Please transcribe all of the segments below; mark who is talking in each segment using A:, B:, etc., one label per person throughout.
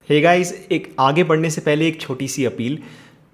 A: Hey guys, एक आगे बढ़ने से पहले एक छोटी सी अपील।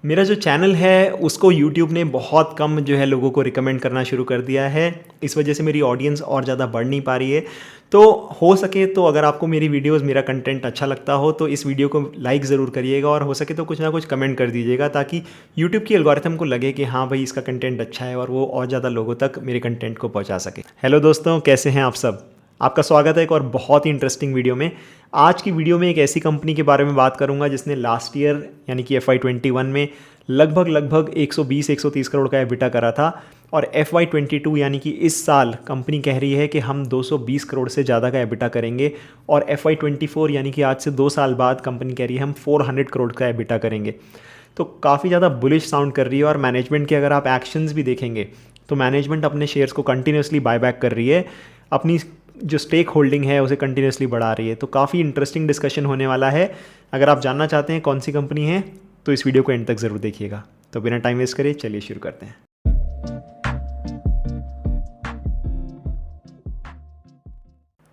A: मेरा जो चैनल है उसको यूट्यूब ने बहुत कम जो है लोगों को रिकमेंड करना शुरू कर दिया है। इस वजह से मेरी ऑडियंस और ज़्यादा बढ़ नहीं पा रही है। तो हो सके तो अगर आपको मेरी वीडियोस मेरा कंटेंट अच्छा लगता हो तो इस वीडियो को लाइक ज़रूर करिएगा और हो सके तो कुछ ना कुछ कमेंट कर दीजिएगा, ताकि यूट्यूब की एल्गोरिथम को लगे कि हाँ भाई इसका कंटेंट अच्छा है और वो और ज़्यादा लोगों तक मेरे कंटेंट को पहुँचा सके। हेलो दोस्तों, कैसे हैं आप सब? आपका स्वागत है एक और बहुत ही इंटरेस्टिंग वीडियो में। आज की वीडियो में एक ऐसी कंपनी के बारे में बात करूंगा जिसने लास्ट ईयर यानी कि FY21 में लगभग 120-130 करोड़ का एबिटा करा था, और FY22 यानी कि इस साल कंपनी कह रही है कि हम 220 करोड़ से ज़्यादा का एबिटा करेंगे, और FY24 यानी कि आज से 2 साल बाद कंपनी कह रही है हम 400 करोड़ का एबिटा करेंगे। तो काफ़ी ज़्यादा बुलिश साउंड कर रही है। और मैनेजमेंट के अगर आप एक्शंस भी देखेंगे तो मैनेजमेंट अपने शेयर्स को कंटिन्यूसली बायबैक कर रही है, अपनी जो स्टेक होल्डिंग है उसे कंटिन्यूसली बढ़ा रही है। तो काफ़ी इंटरेस्टिंग डिस्कशन होने वाला है। अगर आप जानना चाहते हैं कौन सी कंपनी है तो इस वीडियो को एंड तक ज़रूर देखिएगा। तो बिना टाइम वेस्ट करे चलिए शुरू करते हैं।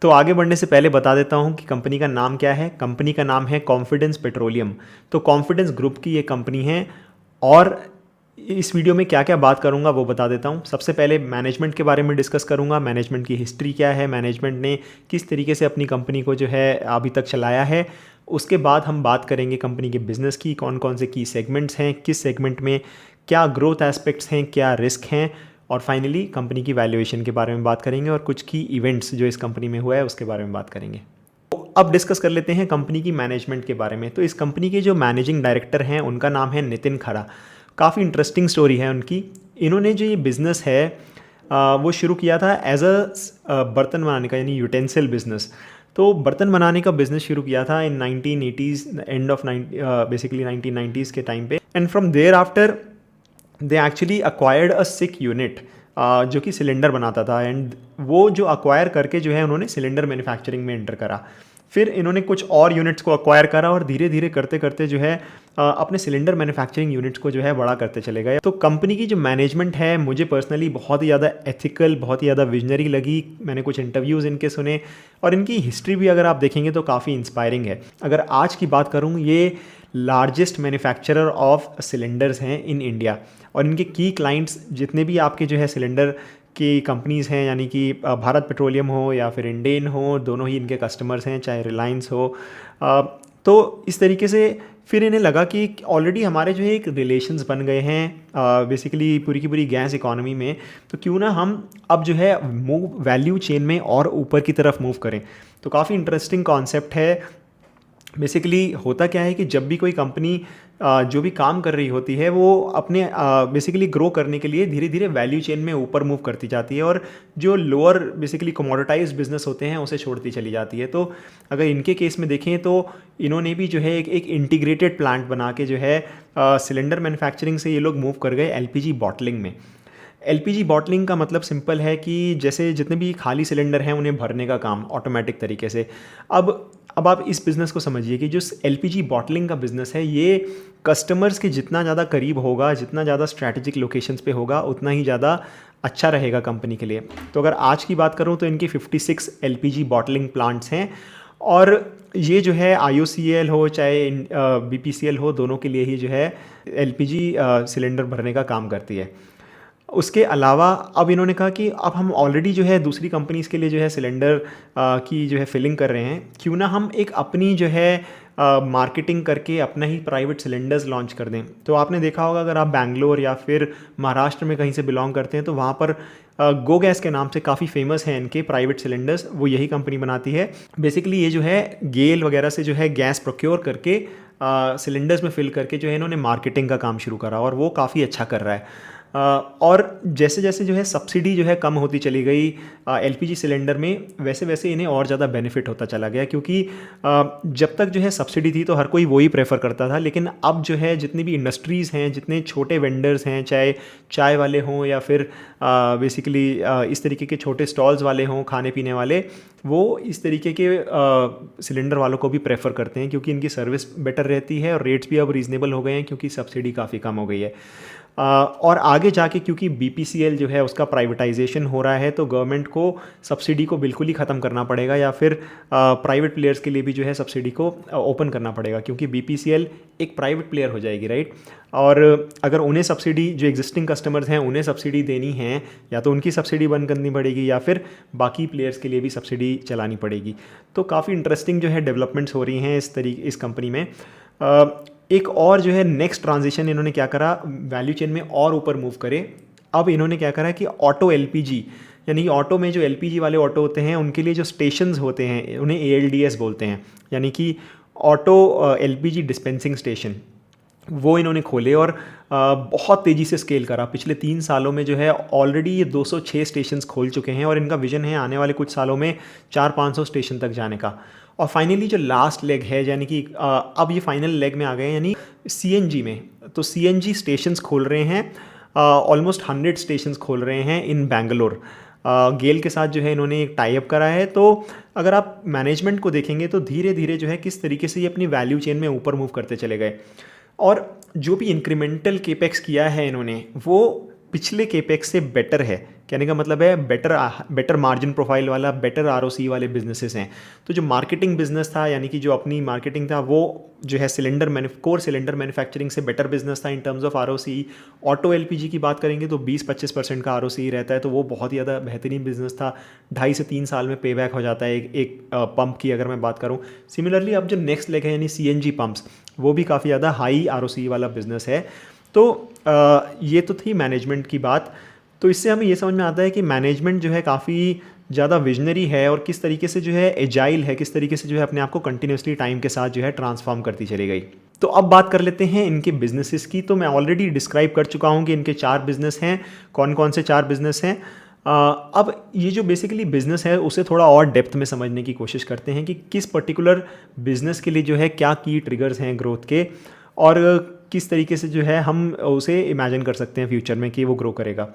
A: तो आगे बढ़ने से पहले बता देता हूं कि कंपनी का नाम क्या है। कंपनी का नाम है कॉन्फिडेंस पेट्रोलियम। तो कॉन्फिडेंस ग्रुप की ये कंपनी है, और इस वीडियो में क्या क्या बात करूंगा वो बता देता हूं। सबसे पहले मैनेजमेंट के बारे में डिस्कस करूंगा, मैनेजमेंट की हिस्ट्री क्या है, मैनेजमेंट ने किस तरीके से अपनी कंपनी को जो है अभी तक चलाया है। उसके बाद हम बात करेंगे कंपनी के बिजनेस की, कौन कौन से की सेगमेंट्स हैं, किस सेगमेंट में क्या ग्रोथ एस्पेक्ट्स हैं, क्या रिस्क हैं, और फाइनली कंपनी की वैल्यूएशन के बारे में बात करेंगे, और कुछ की इवेंट्स जो इस कंपनी में हुआ है उसके बारे में बात करेंगे। तो अब डिस्कस कर लेते हैं कंपनी की मैनेजमेंट के बारे में। तो इस कंपनी के जो मैनेजिंग डायरेक्टर हैं उनका नाम है नितिन खड़ा। काफ़ी इंटरेस्टिंग स्टोरी है उनकी। इन्होंने जो ये बिज़नेस है वो शुरू किया था एज अ बर्तन बनाने का, यानी यूटेंसिल बिजनेस। तो बर्तन बनाने का बिजनेस शुरू किया था इन 1980s, end of basically 1990s के टाइम पे। And from there after they actually acquired a sick unit जो कि सिलेंडर बनाता था, एंड वो जो अक्वायर करके जो है उन्होंने सिलेंडर मैन्युफैक्चरिंग में एंटर करा। फिर इन्होंने कुछ और यूनिट्स को अक्वायर करा, और धीरे धीरे करते करते जो है अपने सिलेंडर मैन्युफैक्चरिंग यूनिट्स को जो है बड़ा करते चले गए। तो कंपनी की जो मैनेजमेंट है मुझे पर्सनली बहुत ही ज़्यादा एथिकल, बहुत ही ज़्यादा विजनरी लगी। मैंने कुछ इंटरव्यूज़ इनके सुने, और इनकी हिस्ट्री भी अगर आप देखेंगे तो काफ़ी इंस्पायरिंग है। अगर आज की बात करूँ, ये लार्जेस्ट मैन्युफैक्चरर ऑफ सिलेंडर्स हैं इन इंडिया, और इनके की क्लाइंट्स जितने भी आपके जो है सिलेंडर की कंपनीज़ हैं, यानी कि भारत पेट्रोलियम हो या फिर इंडेन हो, दोनों ही इनके कस्टमर्स हैं, चाहे रिलायंस हो। तो इस तरीके से फिर इन्हें लगा कि ऑलरेडी हमारे जो है एक रिलेशंस बन गए हैं बेसिकली पूरी की पूरी गैस इकोनॉमी में, तो क्यों ना हम अब जो है मूव वैल्यू चेन में और ऊपर की तरफ मूव करें। तो काफ़ी इंटरेस्टिंग कॉन्सेप्ट है। बेसिकली होता क्या है कि जब भी कोई कंपनी जो भी काम कर रही होती है वो अपने बेसिकली ग्रो करने के लिए धीरे धीरे वैल्यू चेन में ऊपर मूव करती जाती है, और जो लोअर बेसिकली कमोडिटाइज्ड बिजनेस होते हैं उसे छोड़ती चली जाती है। तो अगर इनके केस में देखें तो इन्होंने भी जो है एक इंटीग्रेटेड प्लांट बना के जो है सिलेंडर मैन्युफैक्चरिंग से ये लोग मूव कर गए LPG बॉटलिंग में। LPG बॉटलिंग का मतलब सिंपल है कि जैसे जितने भी खाली सिलेंडर हैं उन्हें भरने का काम ऑटोमेटिक तरीके से। अब आप इस बिज़नेस को समझिए कि जो LPG बॉटलिंग का बिज़नेस है ये कस्टमर्स के जितना ज़्यादा करीब होगा, जितना ज़्यादा स्ट्रैटेजिक लोकेशंस पे होगा, उतना ही ज़्यादा अच्छा रहेगा कंपनी के लिए। तो अगर आज की बात करूँ तो इनकी 56 LPG बॉटलिंग प्लांट्स हैं, और ये जो है IOCL हो चाहे BPCL हो, दोनों के लिए ही जो है LPG सिलेंडर भरने का काम करती है। उसके अलावा अब इन्होंने कहा कि अब हम ऑलरेडी जो है दूसरी कंपनीज़ के लिए जो है सिलेंडर की जो है फिलिंग कर रहे हैं, क्यों ना हम एक अपनी जो है मार्केटिंग करके अपना ही प्राइवेट सिलेंडर्स लॉन्च कर दें। तो आपने देखा होगा अगर आप बैंगलोर या फिर महाराष्ट्र में कहीं से बिलोंग करते हैं तो वहाँ पर गो गैस के नाम से काफ़ी फेमस हैं इनके प्राइवेट सिलेंडर्स, वो यही कंपनी बनाती है। बेसिकली ये जो है गेल वगैरह से जो है गैस प्रोक्योर करके सिलेंडर्स में फिल करके जो है इन्होंने मार्केटिंग का काम शुरू करा, और वो काफ़ी अच्छा कर रहा है। और जैसे जैसे जो है सब्सिडी जो है कम होती चली गई LPG सिलेंडर में, वैसे वैसे इन्हें और ज़्यादा बेनिफिट होता चला गया, क्योंकि जब तक जो है सब्सिडी थी तो हर कोई वही प्रेफर करता था। लेकिन अब जो है जितनी भी इंडस्ट्रीज़ हैं, जितने छोटे वेंडर्स हैं, चाहे चाय वाले हों या फिर बेसिकली इस तरीके के छोटे स्टॉल्स वाले हों, खाने पीने वाले, वो इस तरीके के सिलेंडर वालों को भी प्रेफर करते हैं, क्योंकि इनकी सर्विस बेटर रहती है और रेट्स भी अब रीज़नेबल हो गए हैं क्योंकि सब्सिडी काफ़ी कम हो गई है। और आगे जाके क्योंकि बीपीसीएल जो है उसका प्राइवेटाइजेशन हो रहा है तो गवर्नमेंट को सब्सिडी को बिल्कुल ही ख़त्म करना पड़ेगा या फिर प्राइवेट प्लेयर्स के लिए भी जो है सब्सिडी को ओपन करना पड़ेगा, क्योंकि बीपीसीएल एक प्राइवेट प्लेयर हो जाएगी, राइट। और अगर उन्हें सब्सिडी, जो एग्जिस्टिंग कस्टमर्स हैं उन्हें सब्सिडी देनी है, या तो उनकी सब्सिडी बंद करनी पड़ेगी या फिर बाकी प्लेयर्स के लिए भी सब्सिडी चलानी पड़ेगी। तो काफ़ी इंटरेस्टिंग जो है डेवलपमेंट्स हो रही हैं इस कंपनी में। एक और जो है नेक्स्ट ट्रांजिशन इन्होंने क्या करा, वैल्यू चेन में और ऊपर मूव करे। अब इन्होंने क्या करा कि ऑटो एलपीजी, यानी ऑटो में जो एलपीजी वाले ऑटो होते हैं उनके लिए जो स्टेशंस होते हैं उन्हें एएलडीएस बोलते हैं, यानी कि ऑटो एलपीजी डिस्पेंसिंग स्टेशन, वो इन्होंने खोले और बहुत तेज़ी से स्केल करा। पिछले 3 सालों में जो है ऑलरेडी ये 206 स्टेशंस खोल चुके हैं और इनका विजन है आने वाले कुछ सालों में 400-500 स्टेशन तक जाने का। और फाइनली जो लास्ट लेग है, यानी कि अब ये फाइनल लेग में आ गए हैं, यानी सीएनजी में। तो सीएनजी स्टेशंस खोल रहे हैं, ऑलमोस्ट 100 स्टेशंस खोल रहे हैं इन बैंगलोर। गेल के साथ जो है इन्होंने एक टाई अप करा है। तो अगर आप मैनेजमेंट को देखेंगे तो धीरे धीरे जो है किस तरीके से ये अपनी वैल्यू चेन में ऊपर मूव करते चले गए, और जो भी इंक्रीमेंटल केपेक्स किया है इन्होंने वो पिछले केपेक्स से बेटर है। कहने का मतलब है बेटर मार्जिन प्रोफाइल वाला, बेटर आरओसी वाले बिजनेसेस हैं। तो जो मार्केटिंग बिजनेस था, यानी कि जो अपनी मार्केटिंग था, वो जो है कोर सिलेंडर मैन्युफैक्चरिंग से बेटर बिजनेस था in terms of ROC. Auto LPG की बात करेंगे तो 20-25% का आरओसी रहता है, तो वो बहुत ही ज़्यादा बेहतरीन बिजनेस था। 2.5 से 3 साल में पे बैक हो जाता है एक पंप की अगर मैं बात करूँ। सिमिलरली अब जो नेक्स्ट लेग है यानी सीएनजी पंप्स, वो भी काफ़ी ज़्यादा हाई आरओसी वाला बिजनेस है। तो ये तो थी मैनेजमेंट की बात। तो इससे हमें ये समझ में आता है कि मैनेजमेंट जो है काफ़ी ज़्यादा विजनरी है और किस तरीके से जो है एजाइल है, किस तरीके से जो है अपने आप को कंटिन्यूसली टाइम के साथ जो है ट्रांसफॉर्म करती चली गई। तो अब बात कर लेते हैं इनके बिजनेसेस की। तो मैं ऑलरेडी डिस्क्राइब कर चुका हूँ कि इनके 4 बिजनेस हैं। कौन कौन से 4 बिजनेस हैं? अब ये जो बेसिकली बिजनेस है उसे थोड़ा और डेप्थ में समझने की कोशिश करते हैं कि किस पर्टिकुलर बिजनेस के लिए जो है क्या की ट्रिगर्स हैं ग्रोथ के, और किस तरीके से जो है हम उसे इमेजिन कर सकते हैं फ्यूचर में कि वो ग्रो करेगा।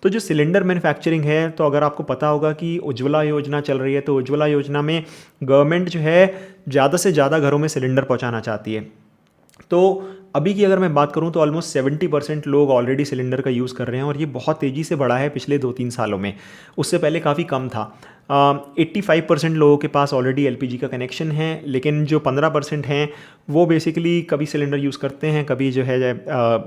A: तो जो सिलेंडर मैन्युफैक्चरिंग है, तो अगर आपको पता होगा कि उज्ज्वला योजना चल रही है, तो उज्ज्वला योजना में गवर्नमेंट जो है ज़्यादा से ज़्यादा घरों में सिलेंडर पहुंचाना चाहती है। तो अभी की अगर मैं बात करूं तो ऑलमोस्ट 70% लोग ऑलरेडी सिलेंडर का यूज़ कर रहे हैं और ये बहुत तेज़ी से बढ़ा है पिछले 2-3 सालों में। उससे पहले काफ़ी कम था। 85% लोगों के पास ऑलरेडी एलपीजी का कनेक्शन है, लेकिन जो 15% हैं वो बेसिकली कभी सिलेंडर यूज़ करते हैं, कभी जो है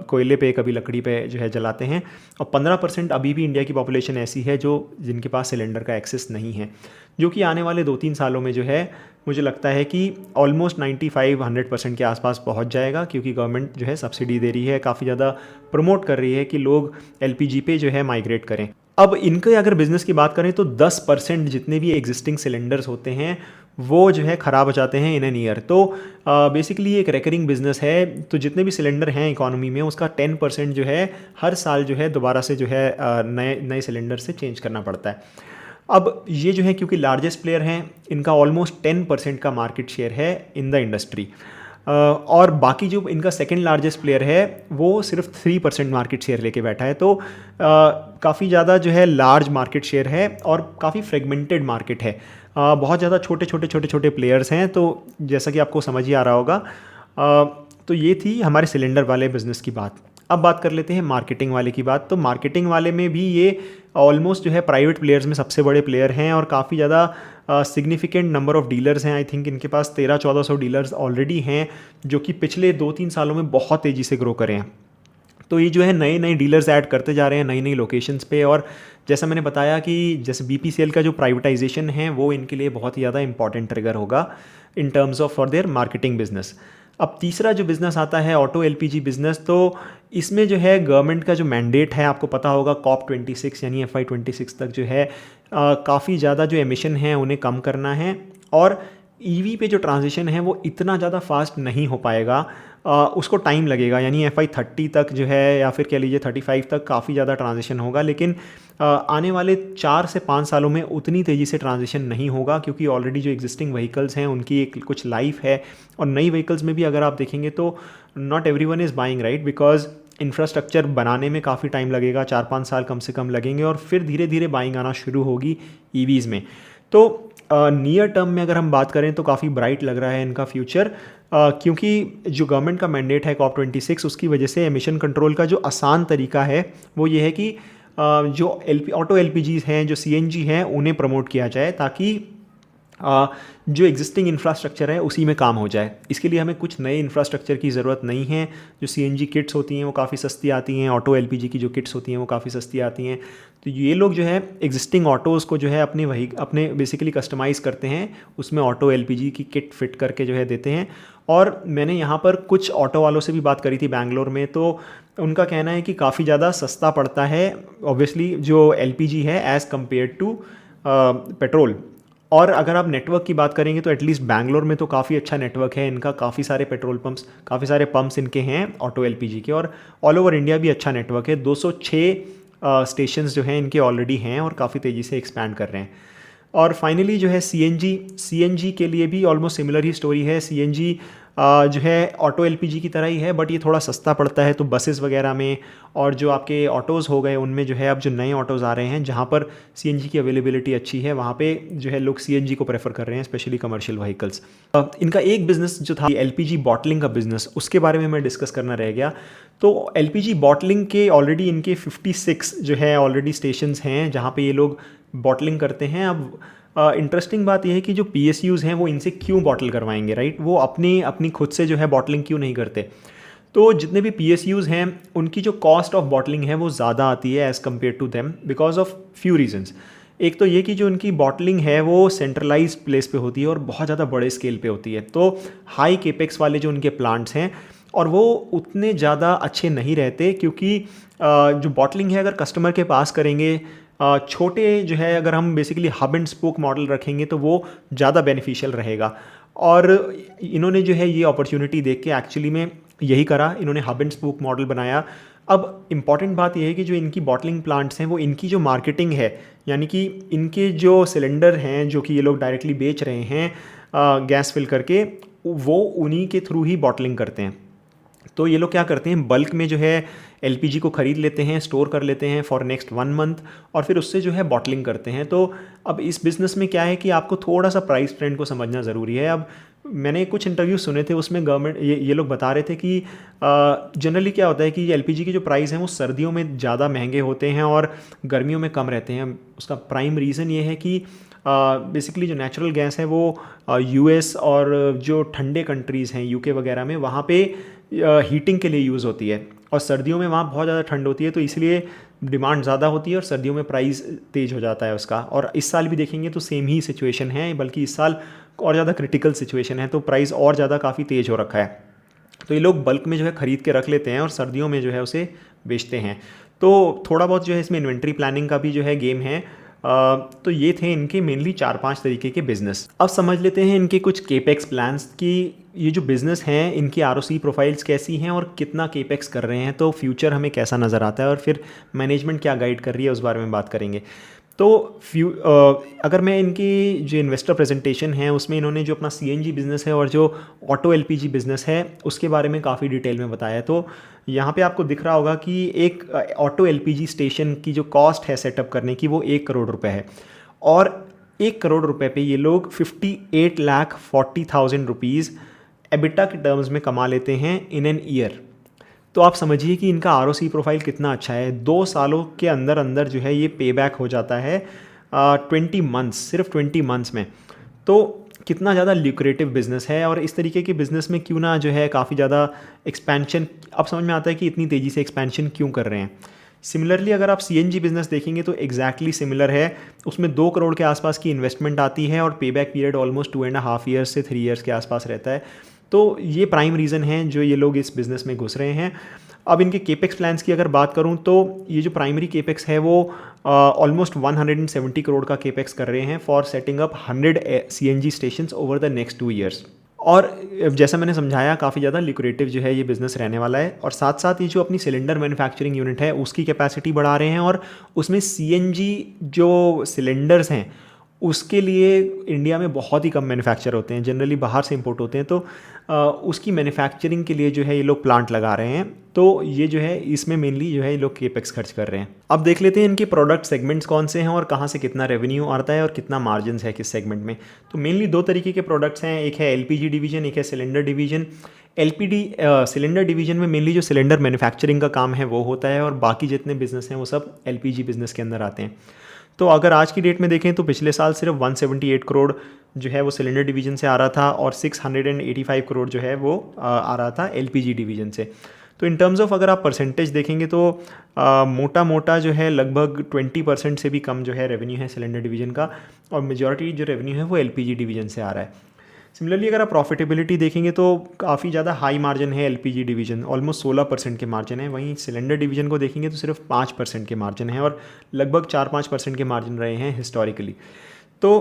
A: कोयले पे, कभी लकड़ी पे जो है जलाते हैं। और 15% अभी भी इंडिया की पॉपुलेशन ऐसी है जिनके पास सिलेंडर का एक्सेस नहीं है, जो कि आने वाले 2-3 सालों में जो है मुझे लगता है कि ऑलमोस्ट 95-100% के आसपास पहुंच जाएगा, क्योंकि गवर्नमेंट जो है सब्सिडी दे रही है, काफ़ी ज़्यादा प्रमोट कर रही है कि लोग एलपीजी पे जो है माइग्रेट करें। अब इनके अगर बिज़नेस की बात करें तो 10% जितने भी एग्जिस्टिंग सिलेंडर्स होते हैं वो जो है ख़राब हो जाते हैं इन एन ईयर। तो बेसिकली एक रेकरिंग बिजनेस है, तो जितने भी सिलेंडर हैं इकोनॉमी में उसका 10% जो है हर साल जो है दोबारा से जो है नए सिलेंडर से चेंज करना पड़ता है। अब ये जो है क्योंकि लार्जेस्ट प्लेयर हैं, इनका ऑलमोस्ट 10% का मार्केट शेयर है इन द इंडस्ट्री, और बाकी जो इनका सेकंड लार्जेस्ट प्लेयर है वो सिर्फ 3% मार्केट शेयर लेके बैठा है। तो काफ़ी ज़्यादा जो है लार्ज मार्केट शेयर है और काफ़ी फ्रेगमेंटेड मार्केट है। बहुत ज़्यादा छोटे प्लेयर्स हैं, तो जैसा कि आपको समझ ही आ रहा होगा। तो ये थी हमारे सिलेंडर वाले बिज़नेस की बात। अब बात कर लेते हैं मार्केटिंग वाले की बात। तो मार्केटिंग वाले में भी ये ऑलमोस्ट जो है प्राइवेट प्लेयर्स में सबसे बड़े प्लेयर हैं और काफ़ी ज़्यादा सिग्निफिकेंट नंबर ऑफ डीलर्स हैं। आई थिंक इनके पास 1300-1400 डीलर्स ऑलरेडी हैं, जो कि पिछले 2-3 सालों में बहुत तेज़ी से ग्रो करे हैं। तो ये जो है नए डीलर्स ऐड करते जा रहे हैं नई लोकेशंस पे, और जैसा मैंने बताया कि जैसे बीपीसीएल का जो प्राइवेटाइजेशन है वो इनके लिए बहुत ही ज़्यादा इंपॉर्टेंट ट्रिगर होगा in terms of for their marketing business. अब तीसरा जो बिज़नेस आता है ऑटो एलपीजी बिज़नेस, तो इसमें जो है गवर्नमेंट का जो मैंडेट है आपको पता होगा, COP26 यानी FY26 तक जो है काफ़ी ज़्यादा जो एमिशन है उन्हें कम करना है, और ईवी पे जो ट्रांजिशन है वो इतना ज़्यादा फास्ट नहीं हो पाएगा, उसको टाइम लगेगा। यानी FY30 तक जो है, या फिर कह लीजिए 35 तक काफ़ी ज़्यादा ट्रांजिशन होगा, लेकिन आने वाले 4 से 5 सालों में उतनी तेज़ी से ट्रांजिशन नहीं होगा, क्योंकि ऑलरेडी जो एग्जिस्टिंग व्हीकल्स हैं उनकी एक कुछ लाइफ है। और नई व्हीकल्स में भी अगर आप देखेंगे तो not everyone is buying, right, because infrastructure बनाने में काफ़ी टाइम लगेगा, 4-5 साल कम से कम लगेंगे, और फिर धीरे धीरे बाइंग आना शुरू होगी ईवीज़ में। तो नियर टर्म में अगर हम बात करें तो काफ़ी ब्राइट लग रहा है इनका फ्यूचर, क्योंकि जो गवर्नमेंट का मैंडेट है COP26 उसकी वजह से एमिशन कंट्रोल का जो आसान तरीका है वो ये है कि जो ऑटो LPGs हैं, जो CNG हैं, उन्हें प्रमोट किया जाए ताकि जो एग्जिस्टिंग इंफ्रास्ट्रक्चर है उसी में काम हो जाए। इसके लिए हमें कुछ नए इंफ्रास्ट्रक्चर की ज़रूरत नहीं है। जो CNG किट्स होती हैं वो काफ़ी सस्ती आती हैं, ऑटो LPG की जो किट्स होती हैं वो काफ़ी सस्ती आती हैं। तो ये लोग जो है एग्जिस्टिंग ऑटोज़ को जो है अपने बेसिकली कस्टमाइज़ करते हैं, उसमें ऑटो LPG की किट फिट करके जो है देते हैं। और मैंने यहाँ पर कुछ ऑटो वालों से भी बात करी थी बैंगलोर में, तो उनका कहना है कि काफ़ी ज़्यादा सस्ता पड़ता है ऑब्वियसली जो LPG है एज़ कम्पेयर टू पेट्रोल। और अगर आप नेटवर्क की बात करेंगे तो एटलीस्ट बैंगलोर में तो काफ़ी अच्छा नेटवर्क है इनका, काफ़ी सारे पेट्रोल पंप्स, काफ़ी सारे पंप्स इनके हैं ऑटो LPG के, और ऑल ओवर इंडिया भी अच्छा नेटवर्क है। 206 स्टेशंस जो हैं इनके ऑलरेडी हैं और काफ़ी तेज़ी से एक्सपैंड कर रहे हैं। और फाइनली जो है CNG के लिए भी ऑलमोस्ट सिमिलर ही स्टोरी है। CNG जो है ऑटो LPG की तरह ही है, बट ये थोड़ा सस्ता पड़ता है। तो बसेस वगैरह में और जो आपके ऑटोज़ हो गए उनमें जो है अब जो नए ऑटोज़ आ रहे हैं जहाँ पर CNG की अवेलेबिलिटी अच्छी है, वहाँ पे जो है लोग CNG को प्रेफर कर रहे हैं, स्पेशली कमर्शियल व्हीकल्स। इनका एक बिज़नेस जो था LPG बॉटलिंग का बिज़नेस, उसके बारे में मैं डिस्कस करना रह गया। तो LPG बॉटलिंग के ऑलरेडी इनके 56 जो है ऑलरेडी स्टेशंस हैं जहाँ पे ये लोग बॉटलिंग करते हैं। अब इंटरेस्टिंग बात यह है कि जो PSUs हैं वो इनसे क्यों बॉटल करवाएंगे, राइट? वो अपनी खुद से जो है बॉटलिंग क्यों नहीं करते? तो जितने भी PSUs हैं उनकी जो कॉस्ट ऑफ बॉटलिंग है वो ज़्यादा आती है as compared to them because of few reasons. एक तो ये कि जो उनकी बॉटलिंग है वो सेंट्रलाइज प्लेस पे होती है और बहुत ज़्यादा बड़े स्केल पे होती है। तो हाई केपेक्स वाले जो उनके प्लांट्स हैं और वो उतने ज़्यादा अच्छे नहीं रहते, क्योंकि जो बॉटलिंग है अगर कस्टमर के पास करेंगे छोटे जो है, अगर हम basically hub and spoke model रखेंगे तो वो ज़्यादा बेनिफिशियल रहेगा। और इन्होंने जो है ये अपॉर्चुनिटी देख के एक्चुअली में यही करा, इन्होंने हब एंड स्पोक मॉडल बनाया। अब इम्पॉर्टेंट बात यह है कि जो इनकी बॉटलिंग प्लांट्स हैं वो इनकी जो मार्केटिंग है, यानी कि इनके जो सिलेंडर हैं जो कि ये लोग डायरेक्टली बेच रहे हैं गैस फिल करके, वो उन्हीं के थ्रू ही बॉटलिंग करते हैं। तो ये लोग क्या करते हैं, बल्क में जो है LPG को ख़रीद लेते हैं, स्टोर कर लेते हैं फॉर नेक्स्ट 1 मंथ और फिर उससे जो है बॉटलिंग करते हैं। तो अब इस बिज़नेस में क्या है कि आपको थोड़ा सा प्राइस ट्रेंड को समझना ज़रूरी है। अब मैंने कुछ इंटरव्यू सुने थे, उसमें गवर्नमेंट ये लोग बता रहे थे कि जनरली क्या होता है कि LPG के जो प्राइस हैं वो सर्दियों में ज़्यादा महंगे होते हैं और गर्मियों में कम रहते हैं। उसका प्राइम रीज़न ये है कि बेसिकली जो नेचुरल गैस है वो US और जो ठंडे कंट्रीज़ हैं UK वगैरह में, वहाँ पे हीटिंग के लिए यूज़ होती है और सर्दियों में वहाँ बहुत ज़्यादा ठंड होती है, तो इसलिए डिमांड ज़्यादा होती है और सर्दियों में प्राइस तेज़ हो जाता है उसका। और इस साल भी देखेंगे तो सेम ही सिचुएशन है, बल्कि इस साल और ज़्यादा क्रिटिकल सिचुएशन है, तो प्राइस और ज़्यादा काफ़ी तेज़ हो रखा है। तो ये लोग बल्क में जो है ख़रीद के रख लेते हैं और सर्दियों में जो है उसे बेचते हैं। तो थोड़ा बहुत जो है इसमें इन्वेंट्री प्लानिंग का भी जो है गेम है। तो ये थे इनके मेनली 4-5 तरीके के बिज़नेस। अब समझ लेते हैं इनके कुछ केपेक्स प्लान्स कि ये जो बिज़नेस हैं इनकी ROC प्रोफाइल्स कैसी हैं और कितना केपेक्स कर रहे हैं, तो फ्यूचर हमें कैसा नज़र आता है और फिर मैनेजमेंट क्या गाइड कर रही है उस बारे में बात करेंगे। तो अगर मैं इनकी जो इन्वेस्टर प्रेजेंटेशन है उसमें इन्होंने जो अपना CNG बिज़नेस है और जो ऑटो LPG बिज़नेस है उसके बारे में काफ़ी डिटेल में बताया है। तो यहाँ पे आपको दिख रहा होगा कि एक ऑटो LPG स्टेशन की जो कॉस्ट है सेटअप करने की वो 1 करोड़ रुपए है और 1 करोड़ रुपए पे ये लोग 58,40,000 रुपीज़ एबिटा के टर्म्स में कमा लेते हैं इन एन ईयर। तो आप समझिए कि इनका ROC प्रोफाइल कितना अच्छा है। 2 सालों के अंदर अंदर जो है ये पे बैक हो जाता है 20 मंथ्स, सिर्फ 20 मंथ्स में। तो कितना ज़्यादा ल्यूक्रेटिव बिज़नेस है और इस तरीके के बिज़नेस में क्यों ना जो है काफ़ी ज़्यादा एक्सपेंशन, अब समझ में आता है कि इतनी तेज़ी से एक्सपेंशन क्यों कर रहे हैं। सिमिलरली अगर आप CNG बिज़नेस देखेंगे तो एग्जैक्टली सिमिलर है। उसमें 2 करोड़ के आसपास की इन्वेस्टमेंट आती है और पे बैक पीरियड ऑलमोस्ट 2.5 ईयर्स से 3 ईयर्स के आसपास रहता है। तो ये प्राइम रीज़न है जो ये लोग इस बिज़नेस में घुस रहे हैं। अब इनके केपेक्स प्लान्स की अगर बात करूं तो ये जो प्राइमरी केपेक्स है वो ऑलमोस्ट 170 करोड़ का केपेक्स कर रहे हैं for setting up 100 CNG stations over the next 2 years. और जैसा मैंने समझाया काफ़ी ज़्यादा लिक्विडेटिव जो है ये बिज़नेस रहने वाला है। और साथ साथ ये जो अपनी सिलेंडर मैन्युफैक्चरिंग यूनिट है उसकी कैपेसिटी बढ़ा रहे हैं और उसमें CNG जो सिलेंडर्स हैं उसके लिए इंडिया में बहुत ही कम मैन्युफैक्चर होते हैं, जनरली बाहर से इंपोर्ट होते हैं। तो उसकी मैन्युफैक्चरिंग के लिए जो है ये लोग प्लांट लगा रहे हैं। तो ये जो है इसमें मेनली जो है ये लोग केपेक्स खर्च कर रहे हैं। अब देख लेते हैं इनके प्रोडक्ट सेगमेंट्स कौन से हैं और कहाँ से कितना रेवेन्यू आता है और कितना मार्जिन है किस सेगमेंट में। तो मेनली दो तरीके के प्रोडक्ट्स हैं, एक है एलपीजी डिवीजन, एक है cylinder division. LPD cylinder division में मेनली जो सिलेंडर मैन्युफैक्चरिंग का काम है वो होता है और बाकी जितने बिजनेस हैं वो सब एलपीजी बिजनेस के अंदर आते हैं। तो अगर आज की डेट में देखें तो पिछले साल सिर्फ 178 करोड़ जो है वो सिलेंडर डिवीजन से आ रहा था और 685 करोड़ जो है वो आ रहा था एलपीजी डिवीजन से। तो इन टर्म्स ऑफ अगर आप परसेंटेज देखेंगे तो मोटा मोटा जो है लगभग 20% से भी कम जो है रेवेन्यू है सिलेंडर डिवीजन का और मेजॉरिटी जो रेवेन्यू है वो एलपीजी डिवीजन से आ रहा है। सिमिलरली अगर आप प्रॉफिटेबिलिटी देखेंगे तो काफ़ी ज़्यादा हाई मार्जिन है एलपीजी डिवीजन, ऑलमोस्ट 16% के मार्जिन है। वहीं सिलेंडर डिवीजन को देखेंगे तो सिर्फ 5% के मार्जिन है और लगभग 4-5% के मार्जिन रहे हैं हिस्टोरिकली। तो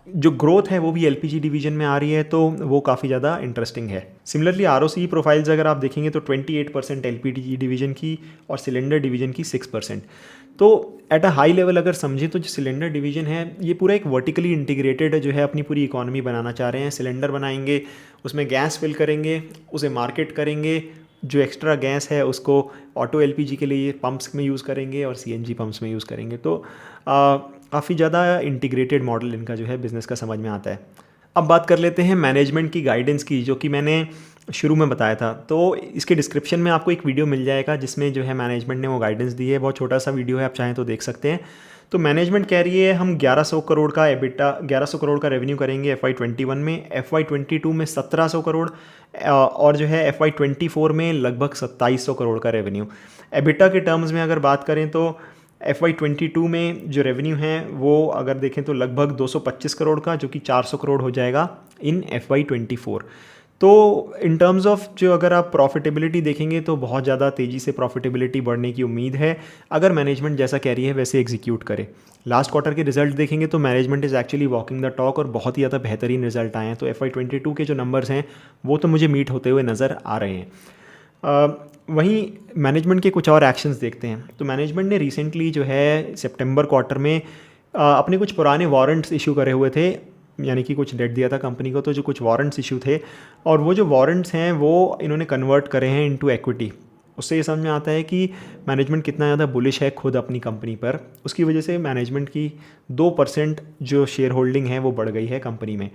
A: जो ग्रोथ है वो भी एलपीजी डिवीजन में आ रही है, तो वो काफ़ी ज़्यादा इंटरेस्टिंग है। सिमिलरली आरओसी प्रोफाइल्स अगर आप देखेंगे तो 28% एलपीजी डिवीजन की और सिलेंडर डिवीजन की 6%। तो एट अ हाई लेवल अगर समझें तो जो सिलेंडर डिवीजन है ये पूरा एक वर्टिकली इंटीग्रेटेड जो है अपनी पूरी इकोनॉमी बनाना चाह रहे हैं। सिलेंडर बनाएंगे, उसमें गैस फिल करेंगे, उसे मार्केट करेंगे, जो एक्स्ट्रा गैस है उसको ऑटो एलपीजी के लिए पंप्स में यूज़ करेंगे और सीएनजी पंप्स में यूज़ करेंगे। तो काफ़ी ज़्यादा इंटीग्रेटेड मॉडल इनका जो है बिज़नेस का समझ में आता है। अब बात कर लेते हैं मैनेजमेंट की गाइडेंस की, जो कि मैंने शुरू में बताया था। तो इसके डिस्क्रिप्शन में आपको एक वीडियो मिल जाएगा जिसमें जो है मैनेजमेंट ने वो गाइडेंस दी है। बहुत छोटा सा वीडियो है, आप चाहें तो देख सकते हैं। तो मैनेजमेंट कह रही है हम 1100 करोड़ का एबिटा 1100 करोड़ का रेवेन्यू करेंगे FY21 में, FY22 में 1700 करोड़ और जो है FY24 में लगभग 2700 करोड़ का रेवेन्यू। एबिटा के टर्म्स में अगर बात करें तो FY22 में जो रेवेन्यू है वो अगर देखें तो लगभग 225 करोड़ का, जो कि 400 करोड़ हो जाएगा इन FY24। तो इन टर्म्स ऑफ जो अगर आप प्रॉफिटेबिलिटी देखेंगे तो बहुत ज़्यादा तेज़ी से प्रॉफिटेबिलिटी बढ़ने की उम्मीद है अगर मैनेजमेंट जैसा कह रही है वैसे एग्जीक्यूट करे। लास्ट क्वार्टर के रिजल्ट देखेंगे तो management is actually walking the talk और बहुत ही ज़्यादा बेहतरीन रिजल्ट आए हैं। तो FY22 के जो नंबर्स हैं वो तो मुझे मीट होते हुए नज़र आ रहे हैं। वहीं मैनेजमेंट के कुछ और एक्शंस देखते हैं। तो मैनेजमेंट ने रिसेंटली जो है सितंबर क्वार्टर में अपने कुछ पुराने वारंट्स इशू करे हुए थे, यानी कि कुछ डेट दिया था कंपनी को, तो जो कुछ वारंट्स इशू थे और वो जो वारंट्स हैं वो इन्होंने कन्वर्ट करे हैं इनटू एक्विटी। उससे ये समझ में आता है कि मैनेजमेंट कितना ज़्यादा बुलिश है खुद अपनी कंपनी पर। उसकी वजह से मैनेजमेंट की 2% जो शेयर होल्डिंग है वो बढ़ गई है कंपनी में।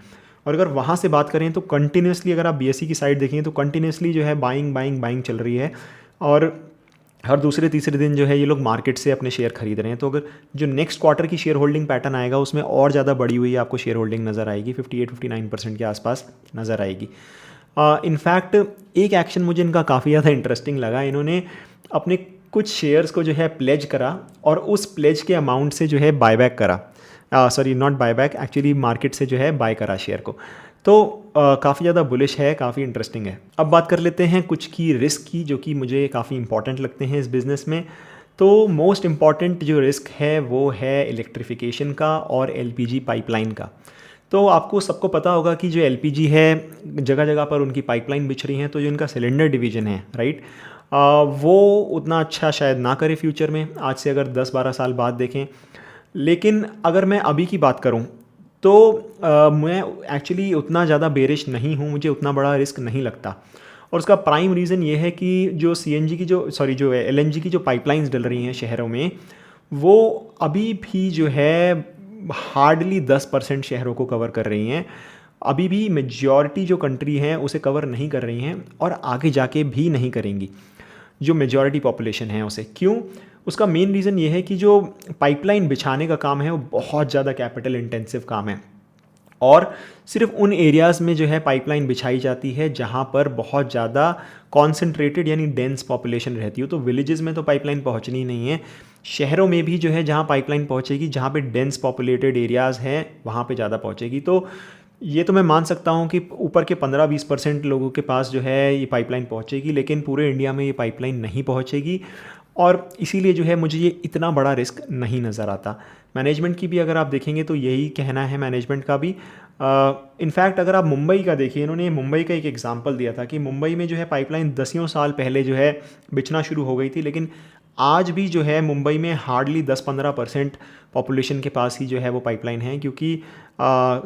A: और अगर वहाँ से बात करें तो कंटिन्यूसली अगर आप BSE की साइड देखें तो कंटिन्यूसली जो है बाइंग चल रही है और हर दूसरे तीसरे दिन जो है ये लोग मार्केट से अपने शेयर खरीद रहे हैं। तो अगर जो नेक्स्ट क्वार्टर की शेयर होल्डिंग पैटर्न आएगा उसमें और ज़्यादा बढ़ी हुई आपको शेयर होल्डिंग नज़र आएगी, 58-59% के आसपास नज़र आएगी। इनफैक्ट एक एक्शन मुझे इनका काफ़ी ज़्यादा इंटरेस्टिंग लगा। इन्होंने अपने कुछ शेयर्स को जो है प्लेज करा और उस प्लेज के अमाउंट से जो है बायबैक करा, sorry not buyback, actually market से जो है बाय करा शेयर को। तो काफ़ी ज़्यादा बुलिश है, काफ़ी इंटरेस्टिंग है। अब बात कर लेते हैं कुछ की रिस्क की जो कि मुझे काफ़ी इंपॉर्टेंट लगते हैं इस बिज़नेस में। तो मोस्ट इम्पॉर्टेंट जो रिस्क है वो है इलेक्ट्रिफिकेशन का और LPG पाइपलाइन का। तो आपको सबको पता होगा कि जो LPG है जगह जगह पर उनकी पाइपलाइन बिछ रही हैं, तो जो इनका सिलेंडर डिवीज़न है राइट, वो उतना अच्छा शायद ना करे फ्यूचर में, आज से अगर 10-12 साल बाद देखें। लेकिन अगर मैं अभी की बात करूं तो मैं एक्चुअली उतना ज़्यादा बेरिश नहीं हूं, मुझे उतना बड़ा रिस्क नहीं लगता। और उसका प्राइम रीज़न ये है कि जो CNG की जो LNG की जो पाइपलाइंस डल रही हैं शहरों में, वो अभी भी जो है हार्डली 10% शहरों को कवर कर रही हैं। अभी भी मेजॉरिटी जो कंट्री हैं उसे कवर नहीं कर रही हैं और आगे जाके भी नहीं करेंगी जो मेजॉरिटी पॉपुलेशन है उसे। क्यों? उसका मेन रीज़न ये है कि जो पाइपलाइन बिछाने का काम है वो बहुत ज़्यादा कैपिटल इंटेंसिव काम है और सिर्फ उन एरियाज़ में जो है पाइपलाइन बिछाई जाती है जहाँ पर बहुत ज़्यादा कॉन्सेंट्रेटेड यानी डेंस पॉपुलेशन रहती हो। तो विलेजेस में तो पाइपलाइन पहुँचनी नहीं है, शहरों में भी जो है जहाँ पाइपलाइन पहुँचेगी, जहाँ पे डेंस पॉपुलेटेड एरियाज़ हैं वहाँ पे ज़्यादा पहुँचेगी। तो ये तो मैं मान सकता हूँ कि ऊपर के 15-20% लोगों के पास जो है ये पाइपलाइन पहुँचेगी, लेकिन पूरे इंडिया में ये पाइपलाइन नहीं पहुँचेगी और इसीलिए जो है मुझे ये इतना बड़ा रिस्क नहीं नज़र आता। मैनेजमेंट की भी अगर आप देखेंगे तो यही कहना है मैनेजमेंट का भी। इनफैक्ट अगर आप मुंबई का देखिए, इन्होंने मुंबई का एक एग्जांपल दिया था कि मुंबई में जो है पाइपलाइन 10 साल पहले जो है बिछना शुरू हो गई थी, लेकिन आज भी जो है मुंबई में हार्डली 10-15% पॉपुलेशन के पास ही जो है वो पाइपलाइन है, क्योंकि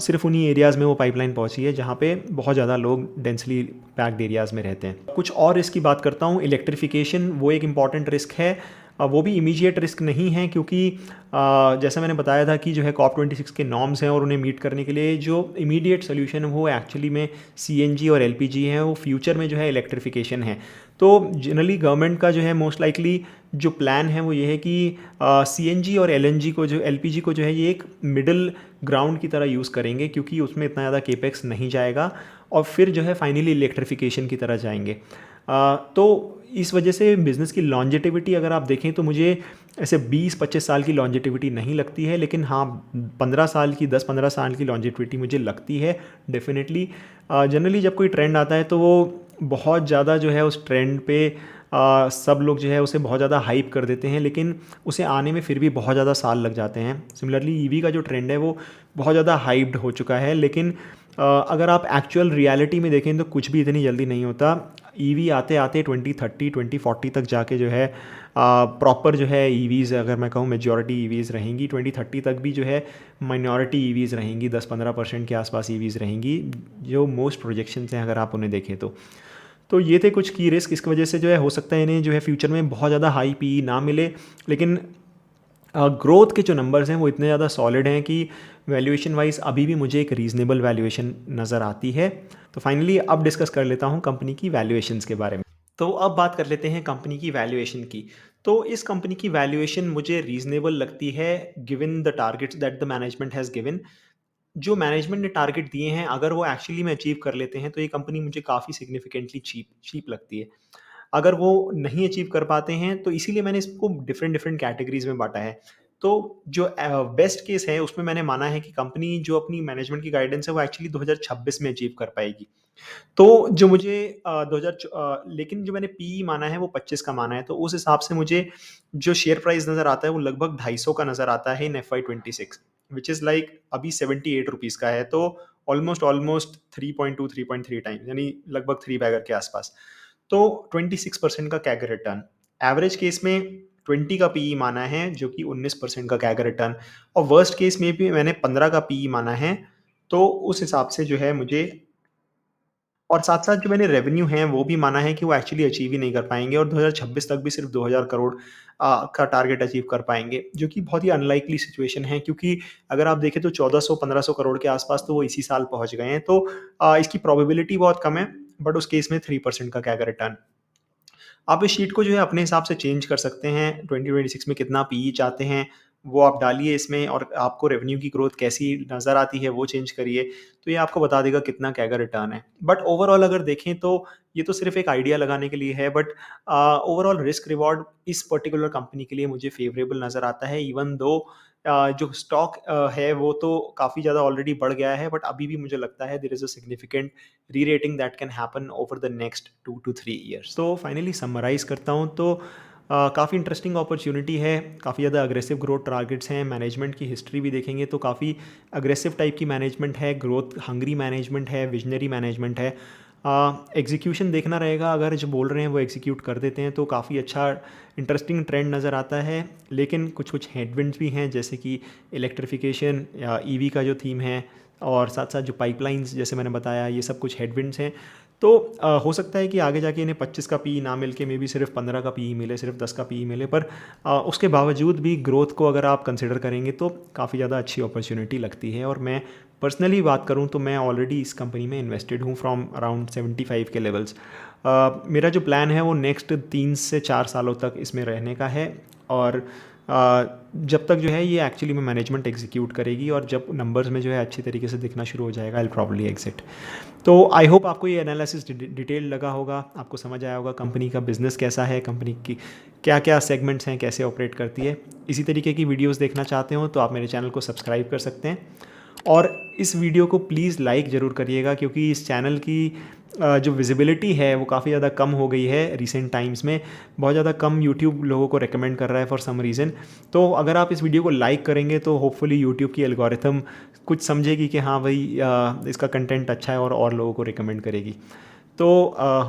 A: सिर्फ उन्हीं एरियाज़ में वो पाइपलाइन पहुंची है जहाँ पे बहुत ज़्यादा लोग डेंसली पैक्ड एरियाज़ में रहते हैं। कुछ और रिस्क की बात करता हूँ। इलेक्ट्रिफिकेशन वो एक इम्पॉर्टेंट रिस्क है। वो भी इमीडिएट रिस्क नहीं है, क्योंकि जैसा मैंने बताया था कि जो है COP26 के नॉर्म्स हैं और उन्हें मीट करने के लिए जो इमीडिएट सोल्यूशन है वो एक्चुअली में CNG और LPG है, वो फ्यूचर में जो है इलेक्ट्रिफिकेशन है। तो जनरली गवर्नमेंट का जो है मोस्ट लाइकली जो प्लान है वो ये है कि CNG और LNG को जो LPG को जो है ये एक मिडिल ग्राउंड की तरह यूज़ करेंगे, क्योंकि उसमें इतना ज़्यादा केपेक्स नहीं जाएगा और फिर जो है फाइनली इलेक्ट्रिफिकेशन की तरह जाएंगे। तो इस वजह से बिज़नेस की लॉन्जेटिविटी अगर आप देखें तो मुझे ऐसे 20-25 साल की लॉन्जेटिविटी नहीं लगती है, लेकिन हाँ 15 साल की 10-15 साल की लॉन्जेटिविटी मुझे लगती है डेफिनेटली। जनरली जब कोई ट्रेंड आता है तो वो बहुत ज़्यादा जो है उस ट्रेंड पे सब लोग जो है उसे बहुत ज़्यादा हाइप कर देते हैं, लेकिन उसे आने में फिर भी बहुत ज़्यादा साल लग जाते हैं। सिमिलरली EV का जो ट्रेंड है वो बहुत ज़्यादा हाइप्ड हो चुका है, लेकिन अगर आप एक्चुअल रियलिटी में देखें तो कुछ भी इतनी जल्दी नहीं होता। EV आते आते 2030 2040 तक जाके जो है प्रॉपर जो है EVs, अगर मैं कहूँ मेजॉरिटी EVs रहेंगी। 2030 तक भी जो है माइनॉरिटी EVs रहेंगी, 10-15% के आसपास EVs रहेंगी, जो मोस्ट प्रोजेक्शंस हैं अगर आप उन्हें देखें तो ये थे कुछ की रिस्क। इसकी वजह से जो है हो सकता है इन्हें जो है फ्यूचर में बहुत ज़्यादा हाई PE ना मिले, लेकिन ग्रोथ के जो नंबर्स हैं वो इतने ज़्यादा सॉलिड हैं कि वैल्यूएशन वाइज अभी भी मुझे एक रीज़नेबल वैल्यूएशन नज़र आती है। तो फाइनली अब डिस्कस कर लेता हूँ कंपनी की वैल्यूएशंस के बारे में। तो अब बात कर लेते हैं कंपनी की वैल्यूएशन की। तो इस कंपनी की वैल्यूएशन मुझे रीज़नेबल लगती है given the targets that the management has given. जो मैनेजमेंट ने टारगेट दिए हैं अगर वो एक्चुअली में अचीव कर लेते हैं तो ये कंपनी मुझे काफ़ी सिग्निफिकेंटली चीप लगती है। अगर वो नहीं अचीव कर पाते हैं तो इसीलिए मैंने इसको डिफरेंट डिफरेंट कैटेगरीज में बांटा है। तो जो बेस्ट केस है उसमें मैंने माना है कि कंपनी जो अपनी मैनेजमेंट की गाइडेंस है वो एक्चुअली 2026 में अचीव कर पाएगी। तो जो मुझे 2000 लेकिन जो मैंने पीई माना है वो 25 का माना है, तो उस हिसाब से मुझे जो शेयर प्राइस नज़र आता है वो लगभग 250 का नज़र आता है इन FY26, विच इज़ लाइक अभी 78 रुपीज़ का है। तो ऑलमोस्ट 3.2 3.3 टाइम्स, यानी लगभग 3 बैगर के आसपास। तो 26% का कैगर रिटर्न, एवरेज केस में 20 का पीई माना है जो कि 19% का कैगर रिटर्न, और वर्स्ट केस में भी मैंने 15 का पीई माना है। तो उस हिसाब से जो है मुझे, और साथ-साथ जो मैंने रेवेन्यू है वो भी माना है कि वो एक्चुअली अचीव ही नहीं कर पाएँगे और 2026 तक भी सिर्फ 2000 करोड़ का टारगेट अचीव कर पाएँगे, जो कि बहुत ही अनलाइकली सिचुएशन है, क्योंकि अगर आप देखें तो 1400-1500 करोड़ के आसपास तो वो इसी साल पहुँच गए हैं। तो इसकी प्रोबेबिलिटी बहुत कम है, बट उस केस में 3% का कैगर रिटर्न। आप इस शीट को जो है अपने हिसाब से चेंज कर सकते हैं। 2026 में कितना पीई चाहते हैं वो आप डालिए इसमें, और आपको रेवेन्यू की ग्रोथ कैसी नज़र आती है वो चेंज करिए, तो ये आपको बता देगा कितना कैगर रिटर्न है। बट ओवरऑल अगर देखें तो ये तो सिर्फ एक आइडिया लगाने के लिए है, बट ओवरऑल रिस्क रिवॉर्ड इस पर्टिकुलर कंपनी के लिए मुझे फेवरेबल नज़र आता है। इवन दो जो स्टॉक है वो तो काफ़ी ज़्यादा ऑलरेडी बढ़ गया है, बट अभी भी मुझे लगता है there is a significant re rating that can happen over the next 2 to 3 years. तो फाइनली समराइज़ करता हूँ तो काफ़ी इंटरेस्टिंग अपॉर्च्युनिटी है, काफ़ी ज़्यादा अग्रेसिव ग्रोथ टारगेट्स हैं। मैनेजमेंट की हिस्ट्री भी देखेंगे तो काफ़ी अग्रेसिव टाइप की मैनेजमेंट है, ग्रोथ हंग्री मैनेजमेंट है, विजनरी मैनेजमेंट है। एग्जीक्यूशन देखना रहेगा, अगर जो बोल रहे हैं वो एग्जीक्यूट कर देते हैं तो काफ़ी अच्छा इंटरेस्टिंग ट्रेंड नज़र आता है। लेकिन कुछ कुछ हेडविंड्स भी हैं, जैसे कि इलेक्ट्रिफिकेशन या ईवी का जो थीम है, और साथ साथ जो पाइपलाइंस जैसे मैंने बताया, ये सब कुछ हेडविंड्स हैं। तो हो सकता है कि आगे जाके इन्हें 25 का पी ना मिल के मे बी सिर्फ 15 का पी मिले, सिर्फ 10 का पी मिले, पर उसके बावजूद भी ग्रोथ को अगर आप कंसिडर करेंगे तो काफ़ी ज़्यादा अच्छी अपॉर्चुनिटी लगती है। और मैं पर्सनली बात करूं तो मैं ऑलरेडी इस कंपनी में इन्वेस्टेड हूं फ्रॉम अराउंड 75 के लेवल्स। मेरा जो प्लान है वो नेक्स्ट 3 से 4 सालों तक इसमें रहने का है, और जब तक जो है ये एक्चुअली में मैनेजमेंट एग्जीक्यूट करेगी और जब नंबर्स में जो है अच्छी तरीके से दिखना शुरू हो जाएगा, आई विल प्रॉब्ली एग्जिट। तो आई होप आपको ये एनालिसिस डिटेल लगा होगा, आपको समझ आया होगा कंपनी का बिजनेस कैसा है, कंपनी की क्या क्या सेगमेंट्स हैं, कैसे ऑपरेट करती है। इसी तरीके की वीडियोस देखना चाहते हो तो आप मेरे चैनल को सब्सक्राइब कर सकते हैं, और इस वीडियो को प्लीज़ लाइक ज़रूर करिएगा, क्योंकि इस चैनल की जो विजिबिलिटी है वो काफ़ी ज़्यादा कम हो गई है रिसेंट टाइम्स में। बहुत ज़्यादा कम यूट्यूब लोगों को रिकमेंड कर रहा है फॉर सम रीज़न। तो अगर आप इस वीडियो को लाइक करेंगे तो होपफुली यूट्यूब की एल्गोरिथम कुछ समझेगी कि हाँ भाई इसका कंटेंट अच्छा है, और लोगों को रिकमेंड करेगी। तो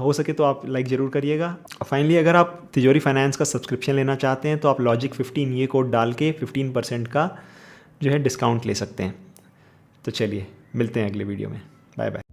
A: हो सके तो आप लाइक ज़रूर करिएगा। फाइनली अगर आप तिजोरी फाइनेंस का सब्सक्रिप्शन लेना चाहते हैं तो आप लॉजिक 15 ये कोड डाल के 15% का जो है डिस्काउंट ले सकते हैं। तो चलिए मिलते हैं अगले वीडियो में। Bye bye.